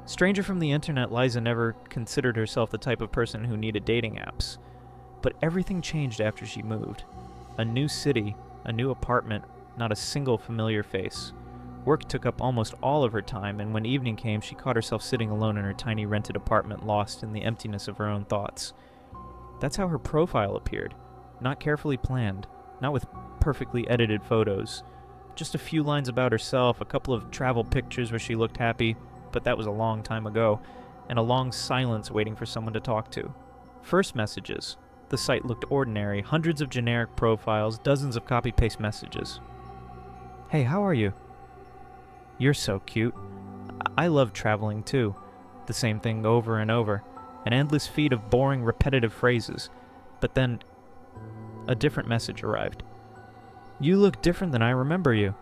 Stranger from the internet, Liza never considered herself the type of person who needed dating apps. But everything changed after she moved. A new city, a new apartment, not a single familiar face. Work took up almost all of her time, and when evening came, she caught herself sitting alone in her tiny rented apartment, lost in the emptiness of her own thoughts. That's how her profile appeared. Not carefully planned, not with perfectly edited photos. Just a few lines about herself, a couple of travel pictures where she looked happy, but that was a long time ago, and a long silence waiting for someone to talk to. First messages. The site looked ordinary, hundreds of generic profiles, dozens of copy-paste messages. Hey, how are you? You're so cute. I love traveling too. The same thing over and over. An endless feed of boring, repetitive phrases. But then, a different message arrived. You look different than I remember you.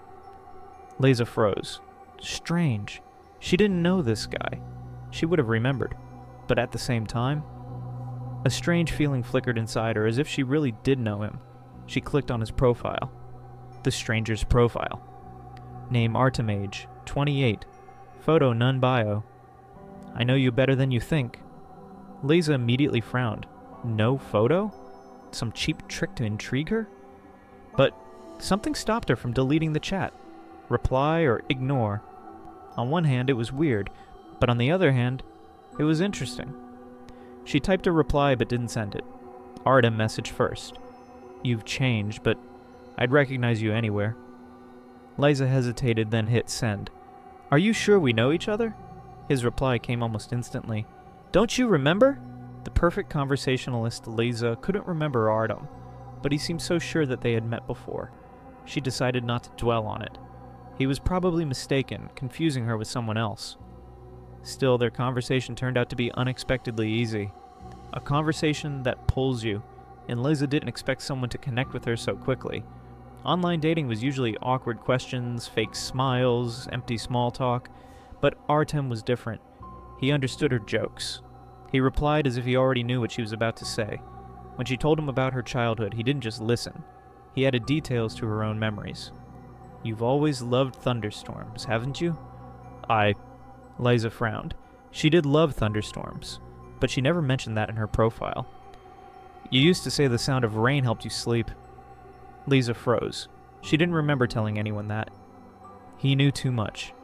Liza froze. Strange. She didn't know this guy. She would have remembered. But at the same time, a strange feeling flickered inside her, as if she really did know him. She clicked on his profile. The stranger's profile. Name Artemage, 28. Photo none bio. I know you better than you think. Liza immediately frowned. No photo? Some cheap trick to intrigue her? But something stopped her from deleting the chat. Reply or ignore. On one hand, it was weird, but on the other hand, it was interesting. She typed a reply but didn't send it. Artem messaged first. You've changed, but I'd recognize you anywhere. Liza hesitated, then hit send. Are you sure we know each other? His reply came almost instantly. Don't you remember? The perfect conversationalist Liza couldn't remember Artem, but he seemed so sure that they had met before. She decided not to dwell on it. He was probably mistaken, confusing her with someone else. Still, their conversation turned out to be unexpectedly easy. A conversation that pulls you, and Liza didn't expect someone to connect with her so quickly. Online dating was usually awkward questions, fake smiles, empty small talk, but Artem was different. He understood her jokes. He replied as if he already knew what she was about to say. When she told him about her childhood, he didn't just listen. He added details to her own memories. You've always loved thunderstorms, haven't you? Liza frowned. She did love thunderstorms, but she never mentioned that in her profile. You used to say the sound of rain helped you sleep. Liza froze. She didn't remember telling anyone that. He knew too much.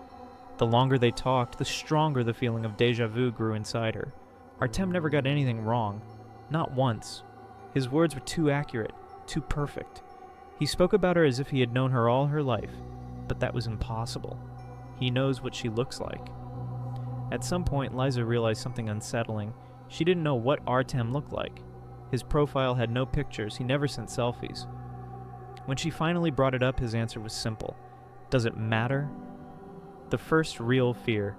The longer they talked, the stronger the feeling of déjà vu grew inside her. Artem never got anything wrong. Not once. His words were too accurate, too perfect. He spoke about her as if he had known her all her life, but that was impossible. He knows what she looks like. At some point, Liza realized something unsettling. She didn't know what Artem looked like. His profile had no pictures. He never sent selfies. When she finally brought it up, his answer was simple. Does it matter? The first real fear.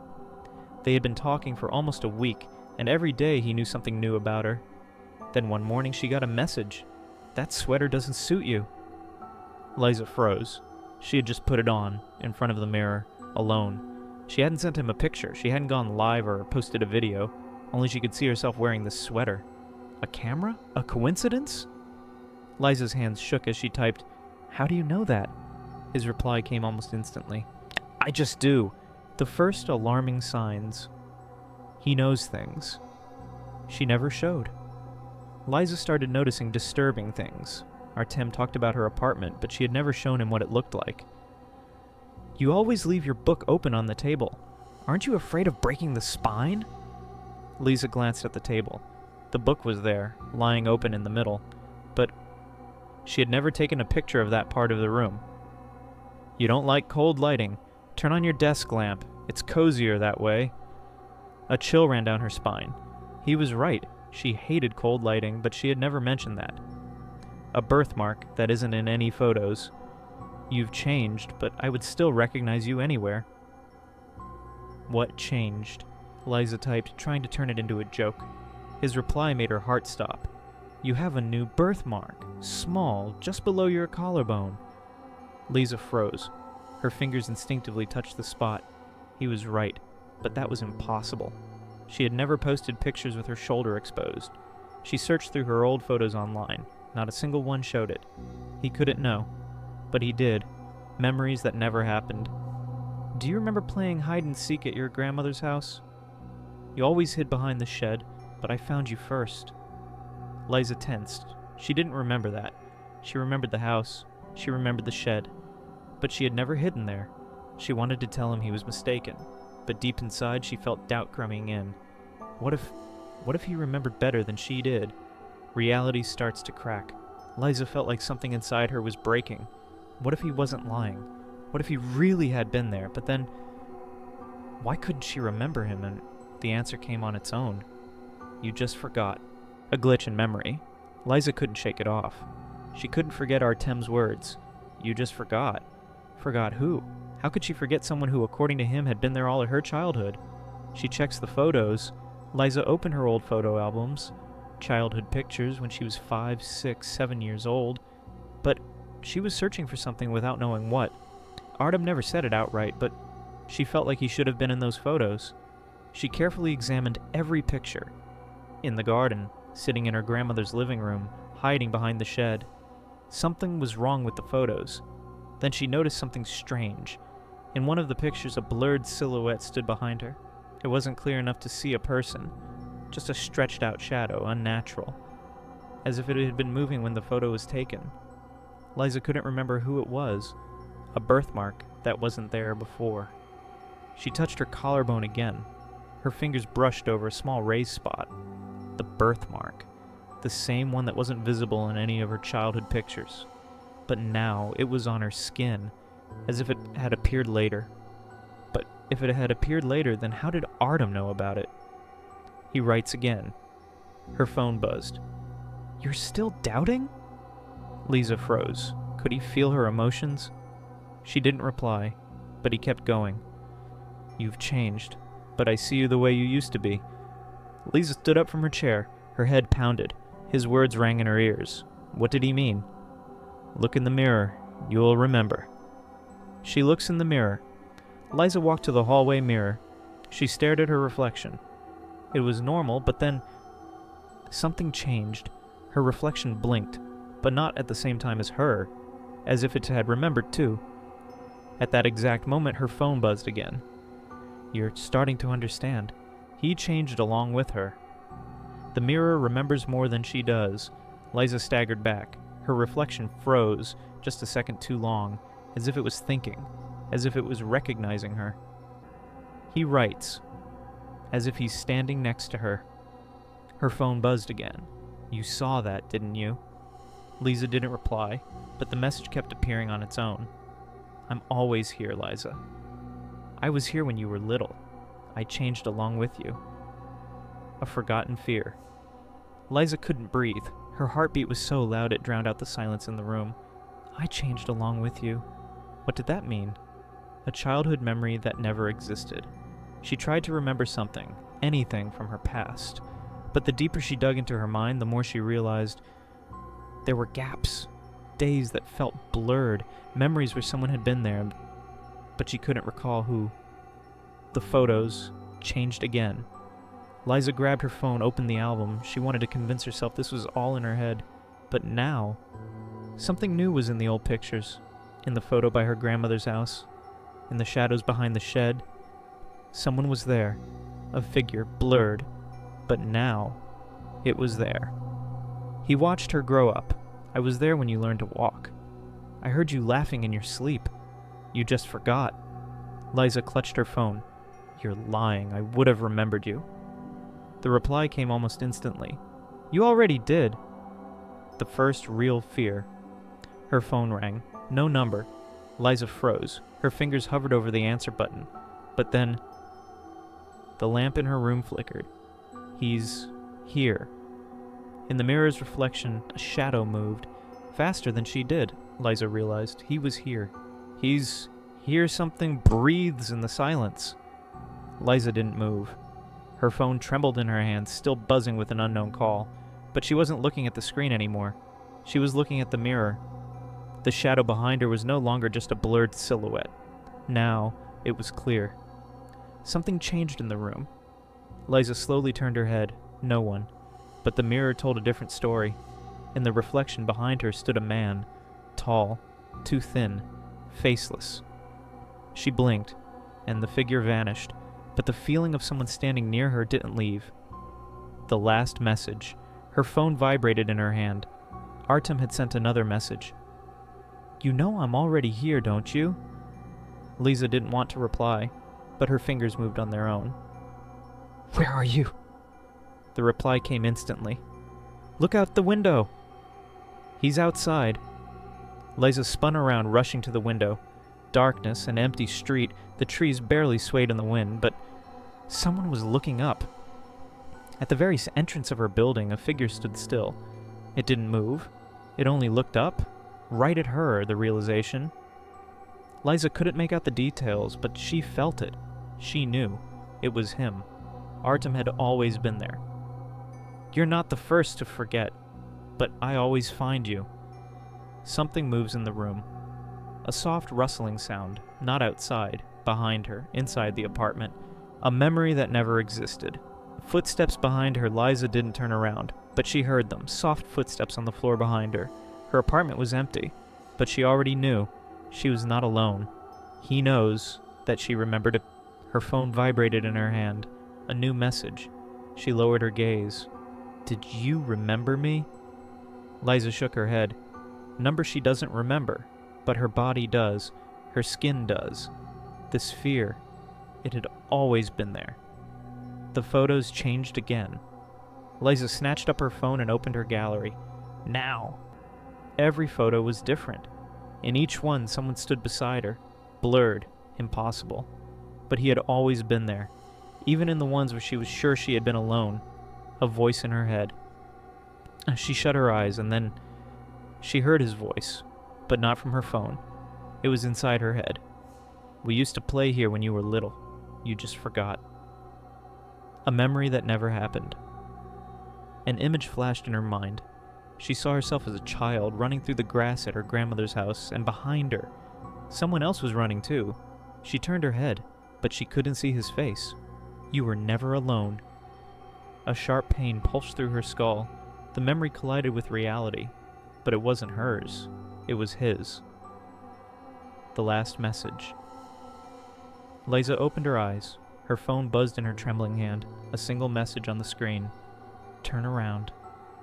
They had been talking for almost a week, and every day he knew something new about her. Then one morning she got a message. That sweater doesn't suit you. Liza froze. She had just put it on, in front of the mirror, alone. She hadn't sent him a picture. She hadn't gone live or posted a video. Only she could see herself wearing this sweater. A camera? A coincidence? Liza's hands shook as she typed, How do you know that? His reply came almost instantly. I just do. The first alarming signs. He knows things. She never showed. Liza started noticing disturbing things. Artem talked about her apartment, but she had never shown him what it looked like. You always leave your book open on the table. Aren't you afraid of breaking the spine? Liza glanced at the table. The book was there, lying open in the middle, but she had never taken a picture of that part of the room. You don't like cold lighting. Turn on your desk lamp. It's cozier that way. A chill ran down her spine. He was right. She hated cold lighting, but she had never mentioned that. A birthmark that isn't in any photos. You've changed, but I would still recognize you anywhere. What changed? Liza typed, trying to turn it into a joke. His reply made her heart stop. You have a new birthmark. Small, just below your collarbone. Liza froze. Her fingers instinctively touched the spot. He was right, but that was impossible. She had never posted pictures with her shoulder exposed. She searched through her old photos online. Not a single one showed it. He couldn't know. But he did. Memories that never happened. Do you remember playing hide and seek at your grandmother's house? You always hid behind the shed, but I found you first." Liza tensed. She didn't remember that. She remembered the house. She remembered the shed. But she had never hidden there. She wanted to tell him he was mistaken, but deep inside she felt doubt coming in. What if he remembered better than she did? Reality starts to crack. Liza felt like something inside her was breaking. What if he wasn't lying? What if he really had been there? But then, why couldn't she remember him? And the answer came on its own. You just forgot. A glitch in memory. Liza couldn't shake it off. She couldn't forget Artem's words. You just forgot. Forgot who? How could she forget someone who, according to him, had been there all of her childhood? She checks the photos. Liza opened her old photo albums. Childhood pictures when she was 5, 6, 7 years old. But she was searching for something without knowing what. Artem never said it outright, but she felt like he should have been in those photos. She carefully examined every picture. In the garden, sitting in her grandmother's living room, hiding behind the shed. Something was wrong with the photos. Then she noticed something strange. In one of the pictures, a blurred silhouette stood behind her. It wasn't clear enough to see a person. Just a stretched-out shadow, unnatural. As if it had been moving when the photo was taken. Liza couldn't remember who it was. A birthmark that wasn't there before. She touched her collarbone again. Her fingers brushed over a small raised spot. The birthmark. The same one that wasn't visible in any of her childhood pictures. But now it was on her skin, as if it had appeared later. But if it had appeared later, then how did Artem know about it? He writes again. Her phone buzzed. You're still doubting? Liza froze. Could he feel her emotions? She didn't reply, but he kept going. You've changed, but I see you the way you used to be. Liza stood up from her chair, her head pounded. His words rang in her ears. What did he mean? Look in the mirror. You'll remember. She looks in the mirror. Liza walked to the hallway mirror. She stared at her reflection. It was normal, but then something changed. Her reflection blinked, but not at the same time as her, as if it had remembered too. At that exact moment, her phone buzzed again. You're starting to understand. He changed along with her. The mirror remembers more than she does. Liza staggered back. Her reflection froze, just a second too long, as if it was thinking, as if it was recognizing her. He writes, as if he's standing next to her. Her phone buzzed again. You saw that, didn't you? Liza didn't reply, but the message kept appearing on its own. I'm always here, Liza. I was here when you were little. I changed along with you. A forgotten fear. Liza couldn't breathe. Her heartbeat was so loud it drowned out the silence in the room. I changed along with you. What did that mean? A childhood memory that never existed. She tried to remember something, anything from her past. But the deeper she dug into her mind, the more she realized there were gaps. Days that felt blurred. Memories where someone had been there, but she couldn't recall who. The photos changed again. Liza grabbed her phone, opened the album. She wanted to convince herself this was all in her head. But now, something new was in the old pictures. In the photo by her grandmother's house. In the shadows behind the shed. Someone was there. A figure, blurred. But now, it was there. He watched her grow up. I was there when you learned to walk. I heard you laughing in your sleep. You just forgot. Liza clutched her phone. You're lying. I would have remembered you. The reply came almost instantly. You already did. The first real fear. Her phone rang. No number. Liza froze. Her fingers hovered over the answer button. But then, the lamp in her room flickered. He's here. In the mirror's reflection, a shadow moved. Faster than she did, Liza realized. He was here. He's here. Something breathes in the silence. Liza didn't move. Her phone trembled in her hand, still buzzing with an unknown call. But she wasn't looking at the screen anymore. She was looking at the mirror. The shadow behind her was no longer just a blurred silhouette. Now, it was clear. Something changed in the room. Liza slowly turned her head. No one. But the mirror told a different story. In the reflection behind her stood a man. Tall. Too thin. Faceless. She blinked, and the figure vanished. but the feeling of someone standing near her didn't leave. The last message. Her phone vibrated in her hand. Artem had sent another message. "You know I'm already here, don't you?" Lisa didn't want to reply, but her fingers moved on their own. "Where are you?" The reply came instantly. "Look out the window." "He's outside." Liza spun around, rushing to the window. Darkness, an empty street, the trees barely swayed in the wind, but someone was looking up. At the very entrance of her building, a figure stood still. It didn't move. It only looked up, right at her, the realization. Liza couldn't make out the details, but she felt it. She knew. It was him. Artem had always been there. "You're not the first to forget, but I always find you." Something moves in the room. A soft rustling sound, not outside, behind her, inside the apartment. A memory that never existed. Footsteps behind her. Liza didn't turn around, but she heard them, soft footsteps on the floor behind her. Her apartment was empty, but she already knew she was not alone. He knows that she remembered it. Her phone vibrated in her hand. A new message. She lowered her gaze. "Did you remember me?" Liza shook her head. Number she doesn't remember, but her body does. Her skin does. This fear, it had always been there. The photos changed again. Liza snatched up her phone and opened her gallery. Now! Every photo was different. In each one, someone stood beside her. Blurred. Impossible. But he had always been there. Even in the ones where she was sure she had been alone. A voice in her head. She shut her eyes, and then she heard his voice, but not from her phone. It was inside her head. "We used to play here when you were little. You just forgot." A memory that never happened. An image flashed in her mind. She saw herself as a child running through the grass at her grandmother's house, and behind her, someone else was running too. She turned her head, but she couldn't see his face. "You were never alone." A sharp pain pulsed through her skull. The memory collided with reality, but it wasn't hers. It was his. The last message. Liza opened her eyes. Her phone buzzed in her trembling hand. A single message on the screen. "Turn around."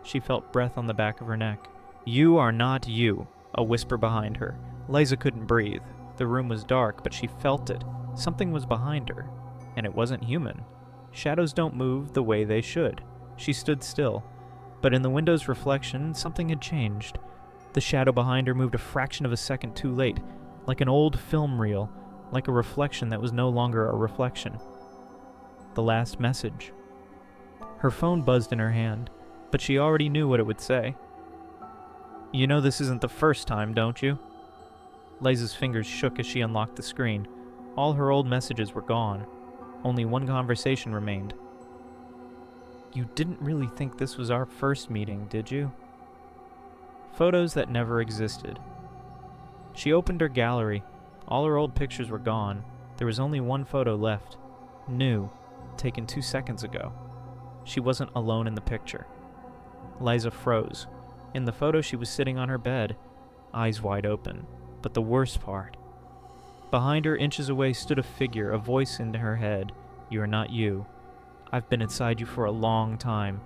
She felt breath on the back of her neck. "You are not you," a whisper behind her. Liza couldn't breathe. The room was dark, but she felt it. Something was behind her, and it wasn't human. Shadows don't move the way they should. She stood still, but in the window's reflection, something had changed. The shadow behind her moved a fraction of a second too late, like an old film reel, like a reflection that was no longer a reflection. The last message. Her phone buzzed in her hand, but she already knew what it would say. "You know this isn't the first time, don't you?" Liza's fingers shook as she unlocked the screen. All her old messages were gone. Only one conversation remained. "You didn't really think this was our first meeting, did you?" Photos that never existed. She opened her gallery. All her old pictures were gone. There was only one photo left. New. Taken 2 seconds ago. She wasn't alone in the picture. Liza froze. In the photo, she was sitting on her bed, eyes wide open. But the worst part. Behind her, inches away, stood a figure, a voice in her head. "You are not you. I've been inside you for a long time."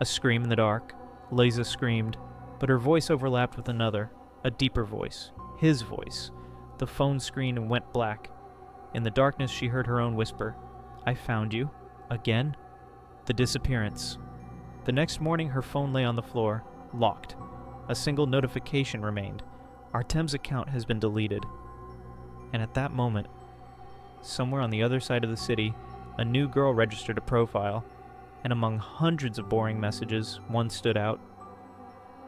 A scream in the dark. Liza screamed, but her voice overlapped with another, a deeper voice. His voice. The phone screen went black. In the darkness, she heard her own whisper. "I found you. Again?" The disappearance. The next morning, her phone lay on the floor, locked. A single notification remained. Artem's account has been deleted. And at that moment, somewhere on the other side of the city, a new girl registered a profile, and among hundreds of boring messages, one stood out.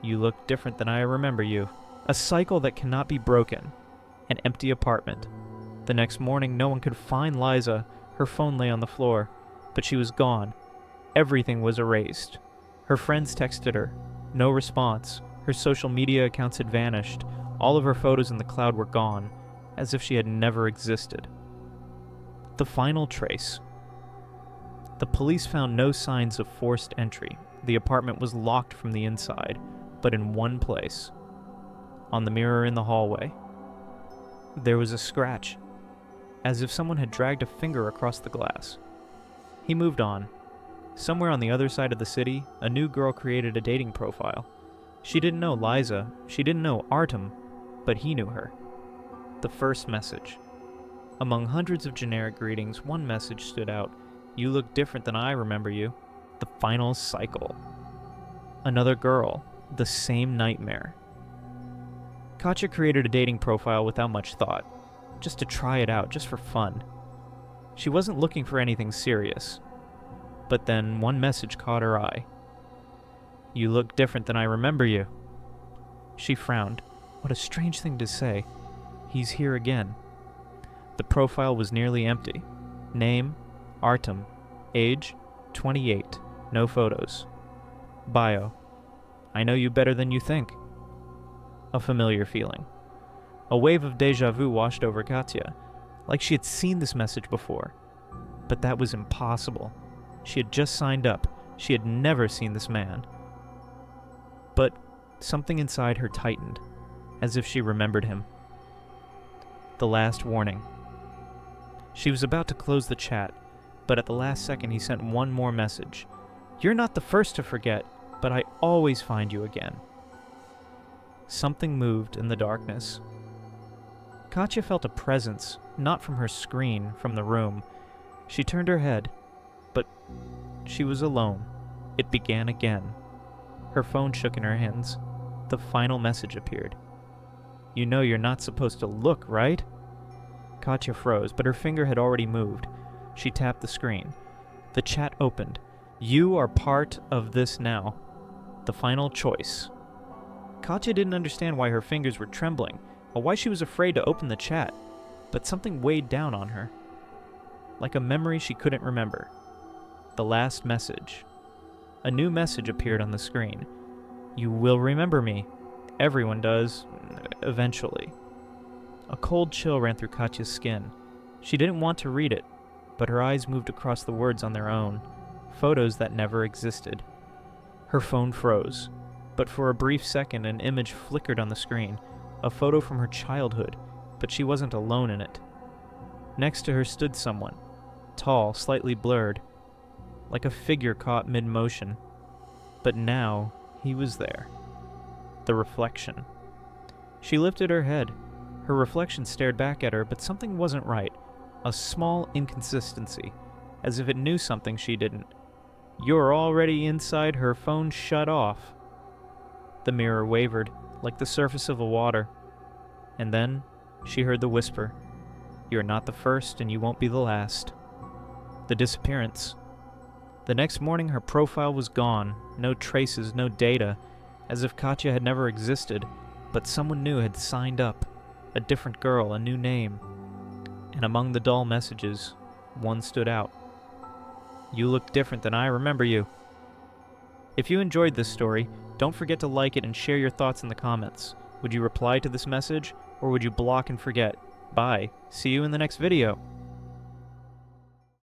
"You look different than I remember you." A cycle that cannot be broken. An empty apartment. The next morning, no one could find Liza. Her phone lay on the floor, but she was gone. Everything was erased. Her friends texted her. No response. Her social media accounts had vanished. All of her photos in the cloud were gone, as if she had never existed. The final trace. The police found no signs of forced entry. The apartment was locked from the inside, but in one place. On the mirror in the hallway. There was a scratch. as if someone had dragged a finger across the glass. He moved on. Somewhere on the other side of the city, a new girl created a dating profile. She didn't know Liza, she didn't know Artem, but he knew her. The first message. Among hundreds of generic greetings, one message stood out. "You look different than I remember you." The final cycle. Another girl. The same nightmare. Katya created a dating profile without much thought, just to try it out, just for fun. She wasn't looking for anything serious. But then one message caught her eye. "You look different than I remember you." She frowned. What a strange thing to say. He's here again. The profile was nearly empty. Name, Artem. Age, 28. No photos. Bio. "I know you better than you think." A familiar feeling. A wave of déjà vu washed over Katya, like she had seen this message before. But that was impossible. She had just signed up. She had never seen this man. But something inside her tightened, as if she remembered him. The last warning. She was about to close the chat, but at the last second he sent one more message. "You're not the first to forget, but I always find you again." Something moved in the darkness. Katya felt a presence, not from her screen, from the room. She turned her head, but she was alone. It began again. Her phone shook in her hands. The final message appeared. "You know you're not supposed to look, right?" Katya froze, but her finger had already moved. She tapped the screen. The chat opened. "You are part of this now. The final choice." Katya didn't understand why her fingers were trembling, or why she was afraid to open the chat, but something weighed down on her. Like a memory she couldn't remember. The last message. A new message appeared on the screen. "You will remember me. Everyone does, eventually." A cold chill ran through Katya's skin. She didn't want to read it, but her eyes moved across the words on their own. Photos that never existed. Her phone froze, but for a brief second an image flickered on the screen. A photo from her childhood, but she wasn't alone in it. Next to her stood someone. Tall, slightly blurred, like a figure caught mid-motion. But now, he was there. The reflection. She lifted her head. Her reflection stared back at her, but something wasn't right. A small inconsistency, as if it knew something she didn't. "You're already inside." Her phone shut off. The mirror wavered, like the surface of the water. And then, she heard the whisper. "You're not the first, and you won't be the last." The disappearance. The next morning, her profile was gone. No traces, no data. As if Katya had never existed, but someone new had signed up. A different girl, a new name. And among the dull messages, one stood out. "You look different than I remember you." If you enjoyed this story, don't forget to like it and share your thoughts in the comments. Would you reply to this message, or would you block and forget? Bye. See you in the next video.